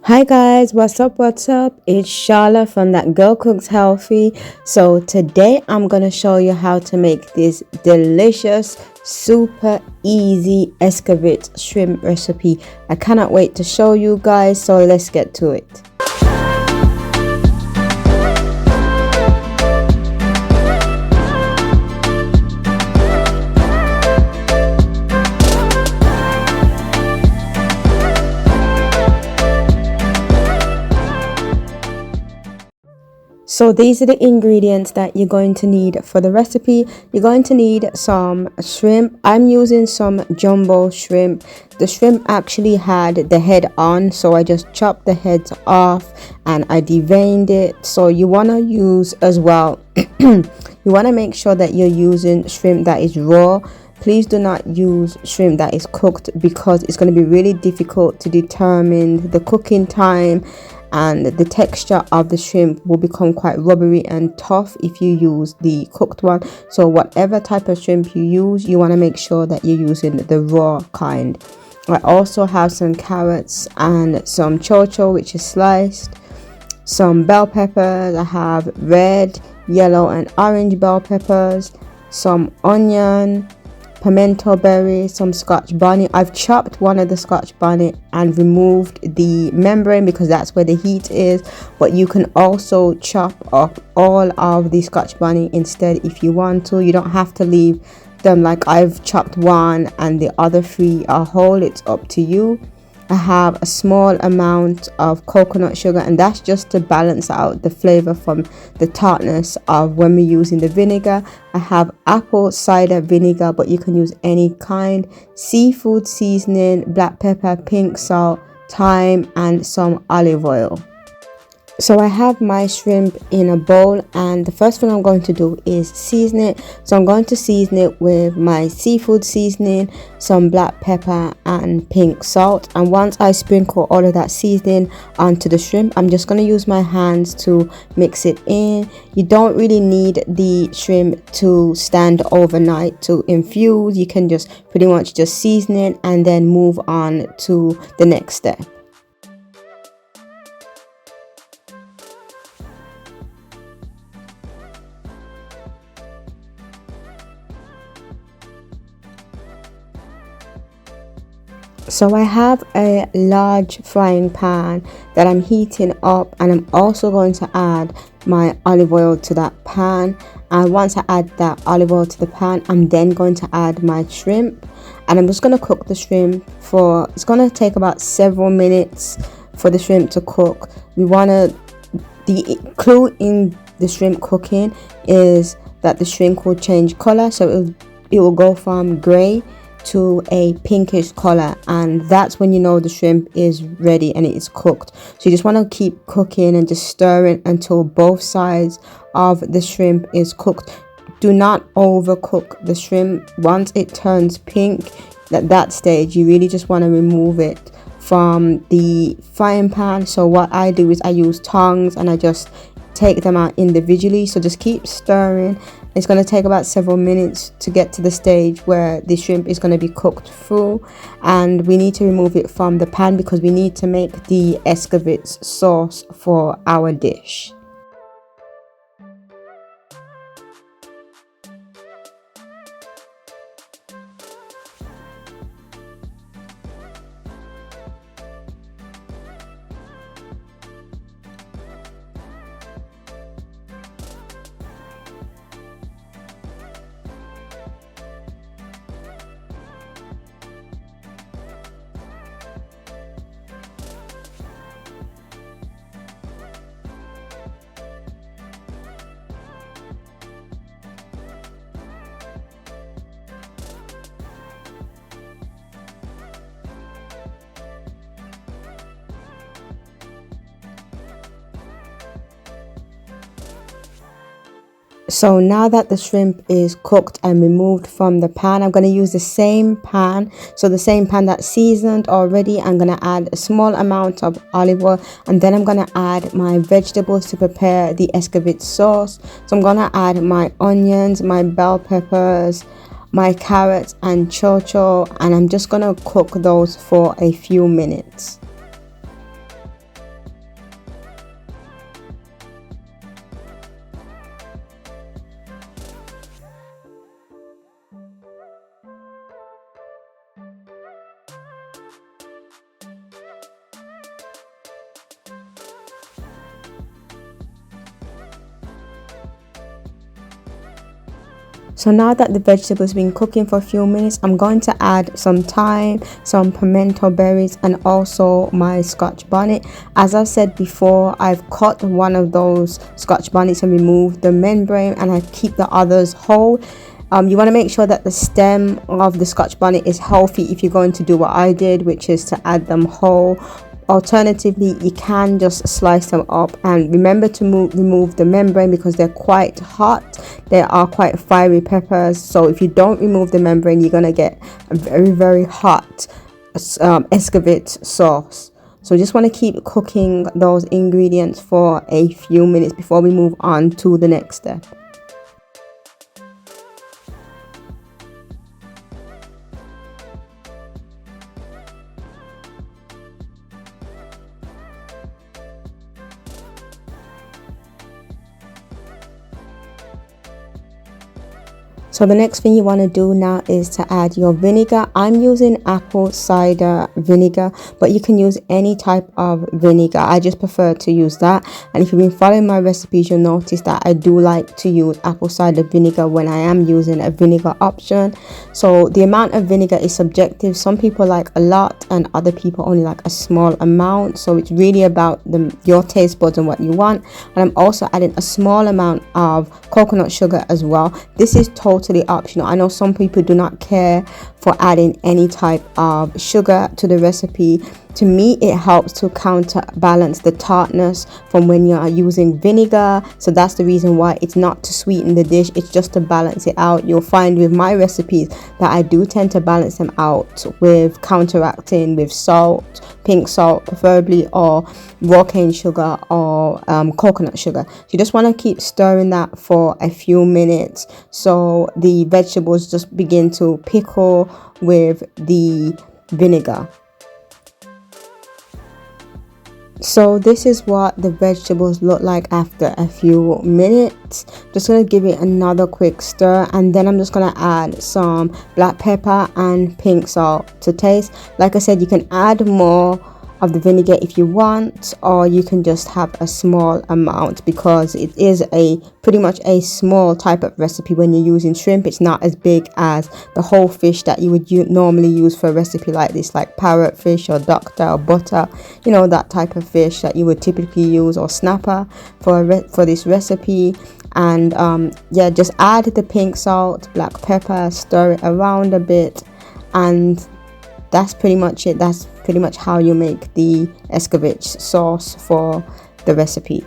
Hi guys, what's up? It's Charla from That Girl Cooks Healthy. So today I'm gonna show you how to make this delicious, super easy Escovitch shrimp recipe. I cannot wait to show you guys, so let's get to it. So these are the ingredients that you're going to need for the recipe. You're going to need some shrimp. I'm using some jumbo shrimp. The shrimp actually had the head on, so I just chopped the heads off and I deveined it. So you want to use as well, you want to make sure that you're using shrimp that is raw. Please do not use shrimp that is cooked because it's going to be really difficult to determine the cooking time, and the texture of the shrimp will become quite rubbery and tough if you use the cooked one. So whatever type of shrimp you use, you want to make sure that you're using the raw kind. I also have some carrots and some chocho, which is sliced, some bell peppers. I have red, yellow and orange bell peppers, some onion, pimento berry, some scotch bonnet. I've chopped one of the scotch bonnet and removed the membrane because that's where the heat is, but you can also chop up all of the scotch bonnet instead if you want to. You don't have to leave them like I've chopped one and the other three are whole. It's up to you. I have a small amount of coconut sugar, and that's just to balance out the flavor from the tartness of when we're using the vinegar. I have apple cider vinegar, but you can use any kind, seafood seasoning, black pepper, pink salt, thyme and some olive oil. So I have my shrimp in a bowl, and the first thing I'm going to do is season it. So I'm going to season it with my seafood seasoning, some black pepper and pink salt. And once I sprinkle all of that seasoning onto the shrimp, I'm just going to use my hands to mix it in. You don't really need the shrimp to stand overnight to infuse. You can just pretty much just season it and then move on to the next step. So I have a large frying pan that I'm heating up, and I'm also going to add my olive oil to that pan. And once I add that olive oil to the pan, I'm then going to add my shrimp, and I'm just going to cook the shrimp for, it's going to take about several minutes for the shrimp to cook. The clue in the shrimp cooking is that the shrimp will change color, so it will go from gray to a pinkish color, and that's when you know the shrimp is ready and it is cooked. So you just want to keep cooking and just stirring until both sides of the shrimp is cooked. Do not overcook the shrimp. Once it turns pink, at that stage you really just want to remove it from the frying pan. So what I do is I use tongs and I just take them out individually. So just keep stirring. It's going to take about several minutes to get to the stage where the shrimp is going to be cooked through, and we need to remove it from the pan because we need to make the Escovitch sauce for our dish. So now that the shrimp is cooked and removed from the pan, I'm going to use the same pan. So the same pan that's seasoned already, I'm going to add a small amount of olive oil, and then I'm going to add my vegetables to prepare the Escovitch sauce. So I'm going to add my onions, my bell peppers, my carrots and chocho, and I'm just going to cook those for a few minutes. So now that the vegetables been cooking for a few minutes, I'm going to add some thyme, some pimento berries, and also my scotch bonnet. As I've said before, I've cut one of those scotch bonnets and removed the membrane, and I keep the others whole. You want to make sure that the stem of the scotch bonnet is healthy if you're going to do what I did, which is to add them whole. Alternatively, you can just slice them up, and remember to remove the membrane because they're quite hot. They are quite fiery peppers, so if you don't remove the membrane, you're gonna get a very hot Escovitch sauce. So just want to keep cooking those ingredients for a few minutes before we move on to the next step. So the next thing you want to do now is to add your vinegar. I'm using apple cider vinegar, but you can use any type of vinegar. I just prefer to use that. And if you've been following my recipes, you'll notice that I do like to use apple cider vinegar when I am using a vinegar option. So the amount of vinegar is subjective. Some people like a lot and other people only like a small amount. So it's really about your taste buds and what you want. And I'm also adding a small amount of coconut sugar as well. This is totally optional. I know some people do not care for adding any type of sugar to the recipe. To me, it helps to counterbalance the tartness from when you are using vinegar. So that's the reason why it's not to sweeten the dish, it's just to balance it out. You'll find with my recipes that I do tend to balance them out with counteracting with salt, pink salt preferably, or raw cane sugar, or coconut sugar. So you just want to keep stirring that for a few minutes so the vegetables just begin to pickle with the vinegar. So this is what the vegetables look like after a few minutes. Just going to give it another quick stir, and then I'm just going to add some black pepper and pink salt to taste. Like I said, you can add more of the vinegar if you want, or you can just have a small amount because it is pretty much a small type of recipe. When you're using shrimp, it's not as big as the whole fish that you would normally use for a recipe like this, like parrotfish or ducktail, butter, you know, that type of fish that you would typically use, or snapper for this recipe. And yeah, just add the pink salt, black pepper, stir it around a bit, and that's pretty much it. That's pretty much how you make the Escovitch sauce for the recipe.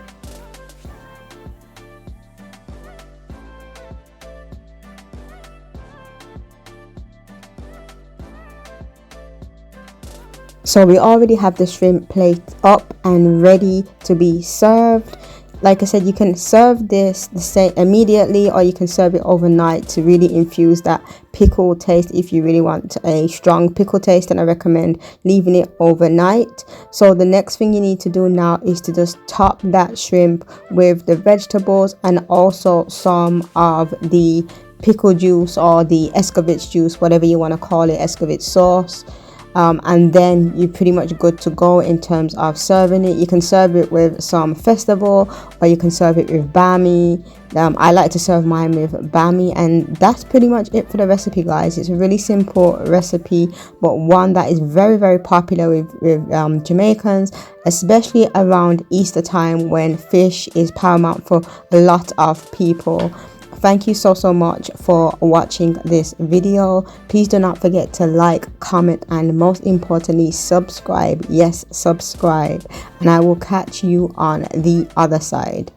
So we already have the shrimp plate up and ready to be served. Like I said, you can serve this immediately, or you can serve it overnight to really infuse that pickle taste. If you really want a strong pickle taste, then I recommend leaving it overnight. So the next thing you need to do now is to just top that shrimp with the vegetables and also some of the pickle juice, or the Escovitch juice, whatever you want to call it, Escovitch sauce. And then you're pretty much good to go in terms of serving it. You can serve it with some festival, or you can serve it with bami. I like to serve mine with bami, and that's pretty much it for the recipe, guys. It's a really simple recipe, but one that is very popular with Jamaicans, especially around Easter time when fish is paramount for a lot of people. Thank you so much for watching this video. Please do not forget to like, comment, and most importantly, subscribe. Yes, subscribe. And I will catch you on the other side.